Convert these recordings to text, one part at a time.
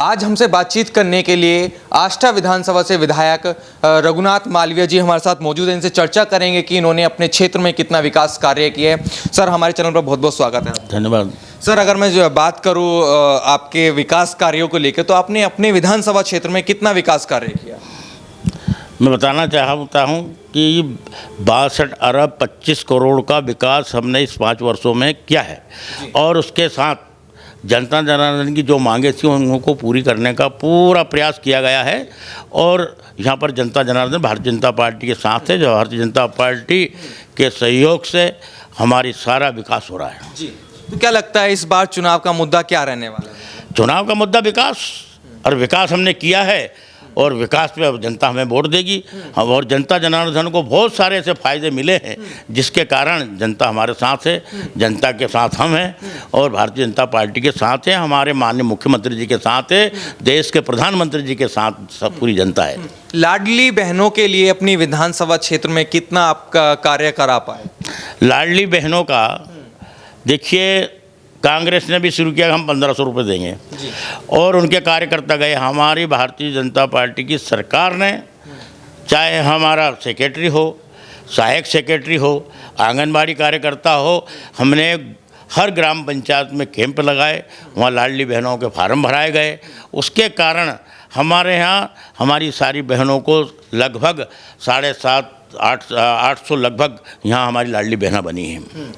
आज हमसे बातचीत करने के लिए आष्टा विधानसभा से विधायक रघुनाथ मालवीय जी हमारे साथ मौजूद हैं। इनसे चर्चा करेंगे कि इन्होंने अपने क्षेत्र में कितना विकास कार्य किए हैं। सर, हमारे चैनल पर बहुत बहुत स्वागत है। धन्यवाद। सर, अगर मैं जो बात करूं आपके विकास कार्यों को लेकर, तो आपने अपने विधानसभा क्षेत्र में कितना विकास कार्य किया? मैं बताना चाहता हूं कि 62 अरब 25 करोड़ का विकास हमने इस 5 वर्षों में किया है और उसके साथ जनता जनार्दन की जो मांगे थी उनको पूरी करने का पूरा प्रयास किया गया है। और यहाँ पर जनता जनार्दन भारतीय जनता पार्टी के साथ है, जो भारतीय जनता पार्टी के सहयोग से हमारी सारा विकास हो रहा है। जी, तो क्या लगता है इस बार चुनाव का मुद्दा क्या रहने वाला है? चुनाव का मुद्दा विकास, और विकास हमने किया है और विकास पे अब जनता हमें वोट देगी। और जनता जनार्दन को बहुत सारे ऐसे फायदे मिले हैं जिसके कारण जनता हमारे साथ है, जनता के साथ हम हैं और भारतीय जनता पार्टी के साथ हैं, हमारे माननीय मुख्यमंत्री जी के साथ है, देश के प्रधानमंत्री जी के साथ सब पूरी जनता है। लाडली बहनों के लिए अपनी विधानसभा क्षेत्र में कितना आपका कार्य करा पाए? लाडली बहनों का देखिए, कांग्रेस ने भी शुरू किया, हम 1500 रुपये देंगे और उनके कार्यकर्ता गए। हमारी भारतीय जनता पार्टी की सरकार ने, चाहे हमारा सेक्रेटरी हो, सहायक सेक्रेटरी हो, आंगनबाड़ी कार्यकर्ता हो, हमने हर ग्राम पंचायत में कैंप लगाए, वहाँ लाडली बहनों के फार्म भराए गए। उसके कारण हमारे यहाँ हमारी सारी बहनों को लगभग 750-800 लगभग यहाँ हमारी लाडली बहना बनी हैं।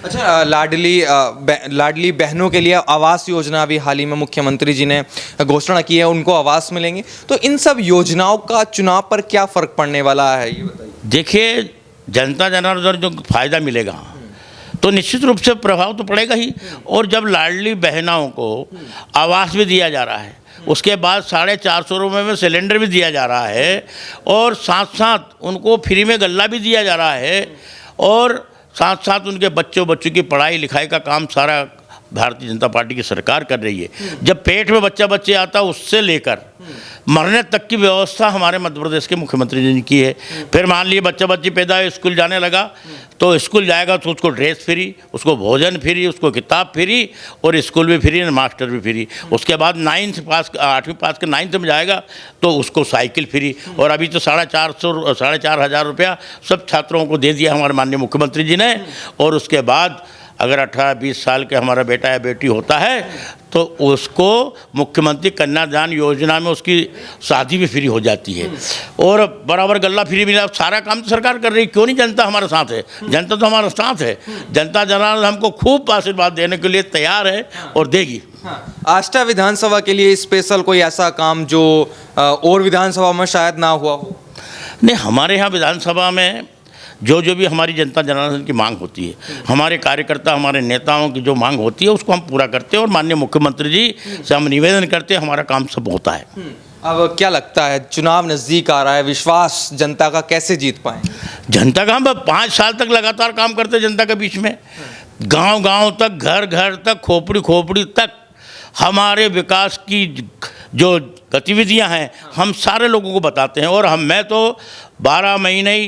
अच्छा, लाडली बहनों के लिए आवास योजना भी हाल ही में मुख्यमंत्री जी ने घोषणा की है, उनको आवास मिलेंगे। तो इन सब योजनाओं का चुनाव पर क्या फर्क पड़ने वाला है, ये बताइए। देखिए, जनता जनार्दन जो फायदा मिलेगा तो निश्चित रूप से प्रभाव तो पड़ेगा ही। और जब लाडली बहनाओं को आवास भी दिया जा रहा है, उसके बाद 450 रुपये में सिलेंडर भी दिया जा रहा है और साथ साथ उनको फ्री में गल्ला भी दिया जा रहा है और साथ साथ उनके बच्चों की पढ़ाई लिखाई का काम सारा भारतीय जनता पार्टी की सरकार कर रही है। जब पेट में बच्चे आता उससे लेकर मरने तक की व्यवस्था हमारे मध्य प्रदेश के मुख्यमंत्री जी ने की है। फिर मान लीजिए बच्ची पैदा है, स्कूल जाने लगा, तो स्कूल जाएगा तो उसको ड्रेस फ्री, उसको भोजन फ्री, उसको किताब फ्री और स्कूल भी फ्री, मास्टर भी फ्री। उसके बाद 8वीं पास के 9th में जाएगा तो उसको साइकिल फ्री। और अभी तो 4,500 रुपया सब छात्रों को दे दिया हमारे माननीय मुख्यमंत्री जी ने। और उसके बाद अगर 18-20 साल के हमारा बेटा या बेटी होता है तो उसको मुख्यमंत्री कन्यादान योजना में उसकी शादी भी फ्री हो जाती है और बराबर गल्ला फ्री मिला। सारा काम तो सरकार कर रही है, क्यों नहीं जनता हमारे साथ है? जनता तो हमारे साथ है। जनता जनार्दन हमको खूब आशीर्वाद देने के लिए तैयार है और देगी। आष्टा विधानसभा के लिए स्पेशल कोई ऐसा काम जो और विधानसभा में शायद ना हुआ हो? नहीं, हमारे यहाँ विधानसभा में जो भी हमारी जनता जनार्दन की मांग होती है, हमारे कार्यकर्ता, हमारे नेताओं की जो मांग होती है उसको हम पूरा करते हैं और माननीय मुख्यमंत्री जी से हम निवेदन करते हैं, हमारा काम सब होता है। अब क्या लगता है, चुनाव नज़दीक आ रहा है, विश्वास जनता का कैसे जीत पाएंगे? जनता का हम 5 साल तक लगातार काम करते हैं जनता के बीच में, गांव तक, घर तक, खोपड़ी तक हमारे विकास की जो गतिविधियां हैं हम सारे लोगों को बताते हैं। और मैं तो 12 महीने ही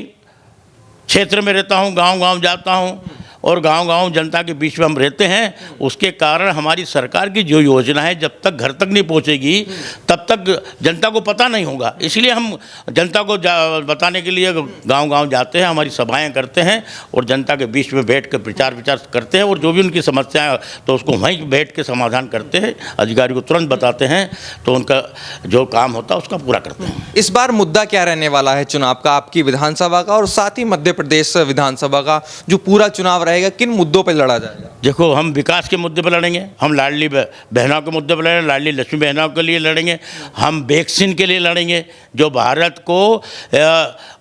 क्षेत्र में रहता हूँ, गांव जाता हूँ और गांव जनता के बीच में हम रहते हैं। उसके कारण हमारी सरकार की जो योजना है जब तक घर तक नहीं पहुँचेगी तब तक जनता को पता नहीं होगा। इसलिए हम जनता को बताने के लिए गांव जाते हैं, हमारी सभाएं करते हैं और जनता के बीच में बैठ कर प्रचार विचार करते हैं और जो भी उनकी समस्याएं तो उसको वहीं बैठ के समाधान करते हैं, अधिकारी को तुरंत बताते हैं तो उनका जो काम होता है उसका पूरा करते हैं। इस बार मुद्दा क्या रहने वाला है चुनाव का, आपकी विधानसभा का और साथ ही मध्य प्रदेश विधानसभा का जो पूरा चुनाव रहेगा, किन मुद्दों पर लड़ा जाएगा? देखो, हम विकास के मुद्दे पर लड़ेंगे, हम लाडली बहनों के मुद्दे पर लड़ेंगे, लाडली लक्ष्मी बहनों के लिए लड़ेंगे, हम वैक्सीन के लिए लड़ेंगे। जो भारत को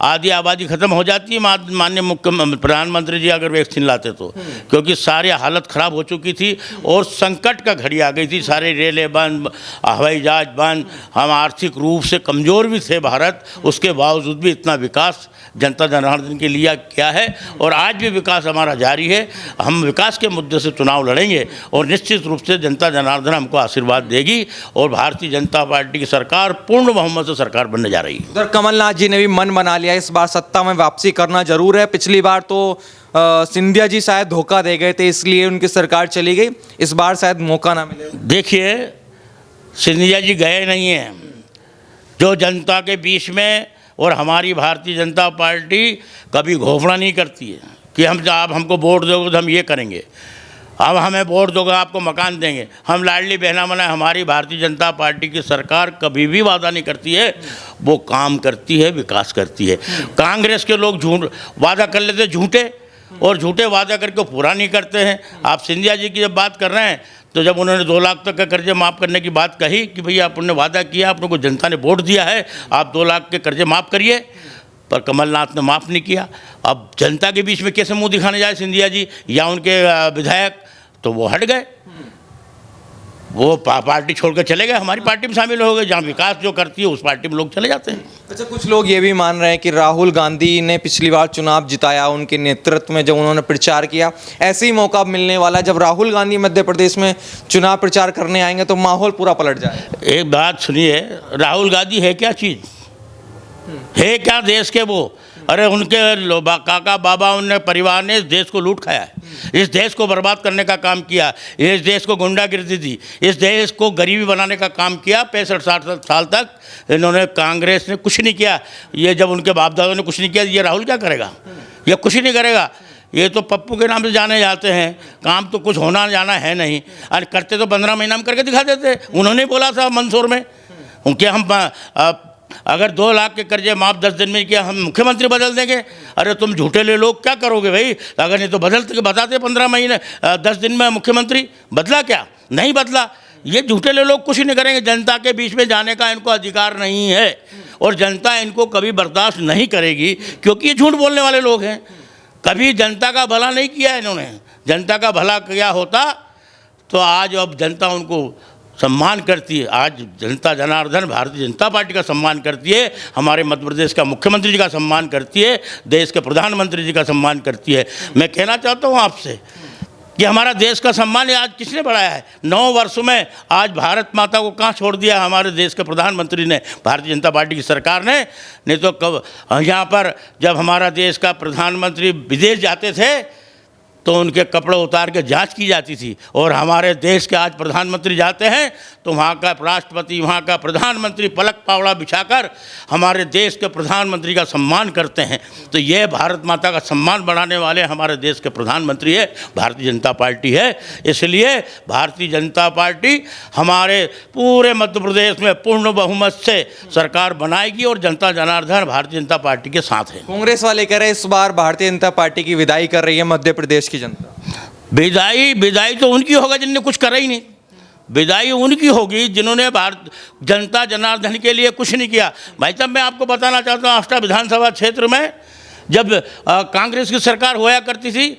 आधी आबादी ख़त्म हो जाती है माननीय प्रधानमंत्री जी अगर वैक्सीन लाते तो, क्योंकि सारी हालत ख़राब हो चुकी थी और संकट का घड़ी आ गई थी, सारे रेलें बंद, हवाई जहाज बंद, हम आर्थिक रूप से कमज़ोर भी थे भारत, उसके बावजूद भी इतना विकास जनता जनार्दन के लिए क्या है और आज भी विकास हमारा जारी है। हम विकास के मुद्दे से चुनाव लड़ेंगे और निश्चित रूप से जनता जनार्दन हमको आशीर्वाद देगी और भारतीय जनता पार्टी की सरकार पूर्ण बहुमत से सरकार बनने जा रही है। उधर कमलनाथ जी ने भी मन बना लिया, इस बार सत्ता में वापसी करना जरूर है। पिछली बार तो सिंधिया जी शायद धोखा दे गए थे, इसलिए उनकी सरकार चली गई, इस बार शायद मौका ना मिले। देखिए, सिंधिया जी गए नहीं हैं, जो जनता के बीच में। और हमारी भारतीय जनता पार्टी कभी घोषणा नहीं करती है कि हम आप हमको वोट दोगे तो हम ये करेंगे, अब हमें वोट दोगे आपको मकान देंगे, हम लाडली बहना बनाए। हमारी भारतीय जनता पार्टी की सरकार कभी भी वादा नहीं करती है, वो काम करती है, विकास करती है। कांग्रेस के लोग झूठ वादा कर लेते झूठे, और झूठे वादा करके पूरा नहीं करते हैं। आप सिंधिया जी की जब बात कर रहे हैं तो जब उन्होंने 2 लाख तक का कर्जे माफ़ करने की बात कही कि भैया आपने वादा किया, आपने को जनता ने वोट दिया है, आप 2 लाख के कर्जे माफ़ करिए, पर कमलनाथ ने माफ़ नहीं किया। अब जनता के बीच में कैसे मुंह दिखाने जाए सिंधिया जी या उनके विधायक, तो वो हट गए, वो पार्टी छोड़कर चले गए, हमारी पार्टी में शामिल हो गए। जहाँ विकास जो करती है उस पार्टी में लोग चले जाते हैं। अच्छा, कुछ लोग ये भी मान रहे हैं कि राहुल गांधी ने पिछली बार चुनाव जिताया, उनके नेतृत्व में जब उन्होंने प्रचार किया, ऐसे ही मौका मिलने वाला है। जब राहुल गांधी मध्य प्रदेश में चुनाव प्रचार करने आएंगे तो माहौल पूरा पलट जाएगा। एक बात सुनिए, राहुल गांधी है क्या चीज़, है क्या देश के वो? अरे उनके काका बाबा उनने परिवार ने इस देश को लूट खाया है, इस देश को बर्बाद करने का काम किया, इस देश को गुंडागिर्दी दी, इस देश को गरीबी बनाने का काम किया। 65-60 साल तक इन्होंने, कांग्रेस ने कुछ नहीं किया। ये जब उनके बाप दादा ने कुछ नहीं किया, ये राहुल क्या करेगा? ये कुछ नहीं करेगा। ये तो पप्पू के नाम से जाने जाते हैं, काम तो कुछ होना जाना है नहीं। अरे करते तो 15 महीना में करके दिखा देते। उन्होंने बोला था मंदसौर में कि हम अगर 2 लाख के कर्जे माफ़ 10 दिन में किया, हम मुख्यमंत्री बदल देंगे। अरे तुम झूठे ले लोग क्या करोगे भाई? अगर नहीं तो बदलते बताते 15 महीने 10 दिन में मुख्यमंत्री बदला, क्या नहीं बदला। ये झूठे ले लोग कुछ नहीं करेंगे। जनता के बीच में जाने का इनको अधिकार नहीं है, और जनता इनको कभी बर्दाश्त नहीं करेगी, क्योंकि ये झूठ बोलने वाले लोग हैं। कभी जनता का भला नहीं किया इन्होंने। जनता का भला किया होता तो आज अब जनता उनको सम्मान करती है। आज जनता जनार्दन भारतीय जनता पार्टी का सम्मान करती है, हमारे मध्य प्रदेश का मुख्यमंत्री जी का सम्मान करती है, देश के प्रधानमंत्री जी का सम्मान करती है। मैं कहना चाहता हूँ आपसे कि हमारा देश का सम्मान आज किसने बढ़ाया है? 9 वर्षों में आज भारत माता को कहाँ छोड़ दिया हमारे देश के प्रधानमंत्री ने, भारतीय जनता पार्टी की सरकार ने। नहीं तो कब यहाँ पर जब हमारा देश का प्रधानमंत्री विदेश जाते थे तो उनके कपड़े उतार के जांच की जाती थी, और हमारे देश के आज प्रधानमंत्री जाते हैं तो वहाँ का राष्ट्रपति, वहाँ का प्रधानमंत्री पलक पावड़ा बिछाकर हमारे देश के प्रधानमंत्री का सम्मान करते हैं। तो ये भारत माता का सम्मान बढ़ाने वाले हमारे देश के प्रधानमंत्री है, भारतीय जनता पार्टी है। इसलिए भारतीय जनता पार्टी हमारे पूरे मध्य प्रदेश में पूर्ण बहुमत से सरकार बनाएगी, और जनता जनार्दन भारतीय जनता पार्टी के साथ है। कांग्रेस वाले कह रहे हैं इस बार भारतीय जनता पार्टी की विदाई कर रही है मध्य प्रदेश की जनता। विदाई तो उनकी होगा जिनने कुछ करा ही नहीं। विदाई उनकी होगी जिन्होंने भारत जनता जनार्दन के लिए कुछ नहीं किया। भाई साहब, मैं आपको बताना चाहता हूँ, आष्टा विधानसभा क्षेत्र में जब कांग्रेस की सरकार होया करती थी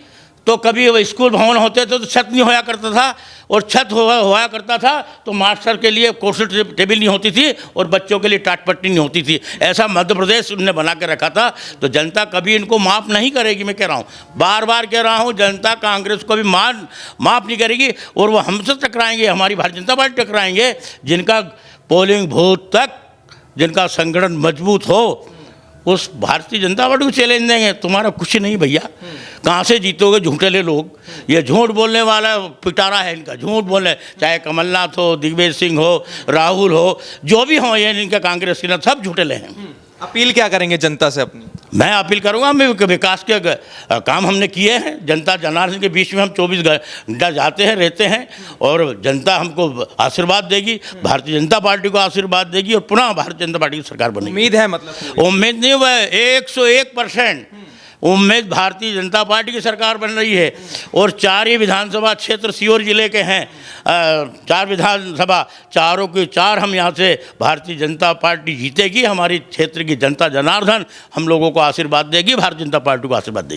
तो कभी वो स्कूल भवन होते थे तो छत नहीं होया करता था, और छत होया करता था तो मास्टर के लिए कुर्सी टेबल नहीं होती थी, और बच्चों के लिए टाट पट्टी नहीं होती थी। ऐसा मध्य प्रदेश उन्होंने बना के रखा था। तो जनता कभी इनको माफ़ नहीं करेगी। मैं कह रहा हूँ, बार बार कह रहा हूँ, जनता कांग्रेस को भी माफ़ नहीं करेगी, और वो हमसे टकराएंगे, हमारी भारतीय जनता पार्टी टकराएंगे। जिनका पोलिंग बूथ तक जिनका संगठन मजबूत हो, उस भारतीय जनता पार्टी को चैलेंज देंगे। तुम्हारा कुछ नहीं भैया, कहाँ से जीतोगे झूठे लोग। ये झूठ बोलने वाला पिटारा है इनका, झूठ बोलने, चाहे कमलनाथ हो, दिग्विजय सिंह हो, राहुल हो, जो भी हो, ये इनका कांग्रेस के ना सब झूठे हैं। अपील क्या करेंगे जनता से अपनी? मैं अपील करूंगा, मैं विकास के काम हमने किए हैं। जनता जनार्दन के बीच में हम 24 घंटा जाते हैं, रहते हैं, और जनता हमको आशीर्वाद देगी, भारतीय जनता पार्टी को आशीर्वाद देगी, और पुनः भारतीय जनता पार्टी की सरकार बनेगी। उम्मीद है? मतलब उम्मीद नहीं हुआ, 101% उम्मीद भारतीय जनता पार्टी की सरकार बन रही है। और 4 ही विधानसभा क्षेत्र सीहोर जिले के हैं, 4 विधानसभा, चारों के 4 हम यहाँ से भारतीय जनता पार्टी जीतेगी। हमारी क्षेत्र की जनता जनार्दन हम लोगों को आशीर्वाद देगी, भारतीय जनता पार्टी को आशीर्वाद देगी।